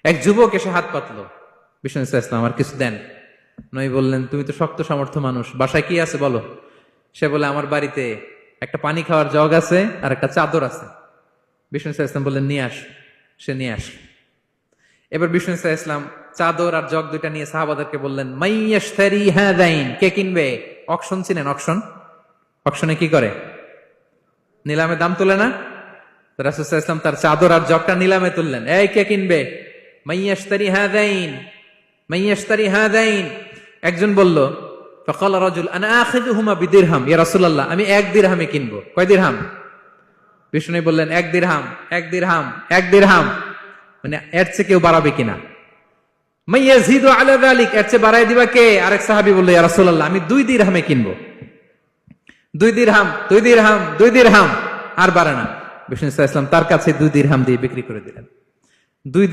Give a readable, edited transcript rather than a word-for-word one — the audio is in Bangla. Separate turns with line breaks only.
এক যুবক এসে হাত পাতলো, বিষ্ণু ইসলাম আমার কিছু দেন। নবী বললেন, তুমি তো শক্ত সামর্থ্য মানুষ, বাসায় কি আছে বলো। সে বলে, আমার বাড়িতে একটা পানি খাওয়ার জগ আছে আর একটা চাদর আছে। বিষ্ণু ইসলাম বললেন, নিয়ে আস। সে নিয়ে আস। এবার বিষ্ণু ইসলাম চাদর আর জগ দুইটা নিয়ে সাহাবাদেরকে বললেন, মাইয়াশতারি হাদাইন, কে কিনবে? অকশন চিনেন? অকশন, অকশনে কি করে? নিলামে দাম তোলে না? রাসূল সাল্লাল্লাহু আলাইহি ওয়াসাল্লাম তার চাদর আর জগটা নিলামে তুললেন। এই কে কিনবে? মাইয়াশতারি হাদাইন, মাইয়াশতারি হাদাইন। একজন বলল, ফাকালা রাজুল আনা আখিযুহুমা বিদিরহাম, ইয়া রাসূলুল্লাহ আমি 1 দিরহামে কিনবো। কয় দিরহাম? বিষ্ণু বললেন, 1 দিরহাম, 1 দিরহাম, 1 দিরহাম। মানে এর চেয়ে কেউ বাড়াবে কিনা? মাইয়াজিদু আলা যালিক, এর চেয়ে বাড়ায় দিবা কে? আরেক সাহাবী বলল, ইয়া রাসূলুল্লাহ আমি 2 দিরহামে কিনবো। 2 দিরহাম, 2 দিরহাম, 2 দিরহাম। আর বাড়ে না। বিষ্ণু সাল্লাল্লাহু আলাইহি ওয়াসাল্লাম তার কাছে 2 দিরহাম দিয়ে বিক্রি করে দিলেন। 2